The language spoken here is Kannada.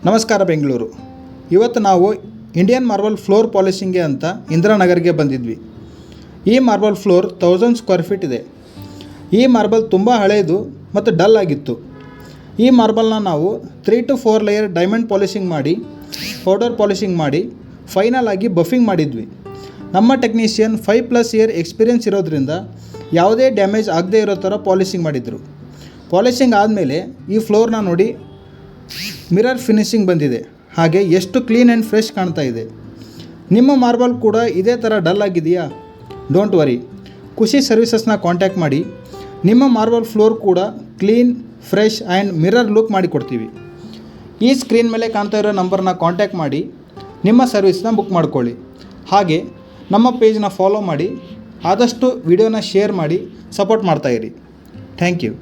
ನಮಸ್ಕಾರ ಬೆಂಗಳೂರು. ಇವತ್ತು ನಾವು ಇಂಡಿಯನ್ ಮಾರ್ಬಲ್ ಫ್ಲೋರ್ ಪಾಲಿಷಿಂಗ್ಗೆ ಅಂತ ಇಂದಿರಾನಗರ್ಗೆ ಬಂದಿದ್ವಿ. ಈ ಮಾರ್ಬಲ್ ಫ್ಲೋರ್ 1000 ಸ್ಕ್ವೇರ್ ಫೀಟ್ ಇದೆ. ಈ ಮಾರ್ಬಲ್ ತುಂಬ ಹಳೆಯದು ಮತ್ತು ಡಲ್ ಆಗಿತ್ತು. ಈ ಮಾರ್ಬಲ್ನ ನಾವು 3 to 4 ಲೇಯರ್ ಡೈಮಂಡ್ ಪಾಲಿಷಿಂಗ್ ಮಾಡಿ, ಪೌಡರ್ ಪಾಲಿಷಿಂಗ್ ಮಾಡಿ, ಫೈನಲ್ ಆಗಿ ಬಫಿಂಗ್ ಮಾಡಿದ್ವಿ. ನಮ್ಮ ಟೆಕ್ನಿಷಿಯನ್ 5+ ಇಯರ್ ಎಕ್ಸ್ಪೀರಿಯನ್ಸ್ ಇರೋದ್ರಿಂದ ಯಾವುದೇ ಡ್ಯಾಮೇಜ್ ಆಗದೇ ಇರೋ ಥರ ಪಾಲಿಷಿಂಗ್ ಮಾಡಿದರು. ಪಾಲಿಷಿಂಗ್ ಆದಮೇಲೆ ಈ ಫ್ಲೋರ್ನ ನೋಡಿ, ಮಿರರ್ ಫಿನಿಶಿಂಗ್ ಬಂದಿದೆ. ಹಾಗೆ ಎಷ್ಟು ಕ್ಲೀನ್ ಆ್ಯಂಡ್ ಫ್ರೆಶ್ ಕಾಣ್ತಾ ಇದೆ. ನಿಮ್ಮ ಮಾರ್ಬಲ್ ಕೂಡ ಇದೇ ಥರ ಡಲ್ ಆಗಿದೆಯಾ? ಡೋಂಟ್ ವರಿ, ಖುಷಿ ಸರ್ವಿಸಸ್ನ ಕಾಂಟ್ಯಾಕ್ಟ್ ಮಾಡಿ. ನಿಮ್ಮ ಮಾರ್ಬಲ್ ಫ್ಲೋರ್ ಕೂಡ clean, fresh and mirror look ಮಾಡಿಕೊಡ್ತೀವಿ. ಈ ಸ್ಕ್ರೀನ್ ಮೇಲೆ ಕಾಣ್ತಾ ಇರೋ ನಂಬರ್ನ ಕಾಂಟ್ಯಾಕ್ಟ್ ಮಾಡಿ ನಿಮ್ಮ ಸರ್ವಿಸ್ನ ಬುಕ್ ಮಾಡ್ಕೊಳ್ಳಿ. ಹಾಗೆ ನಮ್ಮ ಪೇಜ್ನ ಫಾಲೋ ಮಾಡಿ, ಆದಷ್ಟು ವಿಡಿಯೋನ ಶೇರ್ ಮಾಡಿ ಸಪೋರ್ಟ್ ಮಾಡ್ತಾಯಿರಿ. Thank you.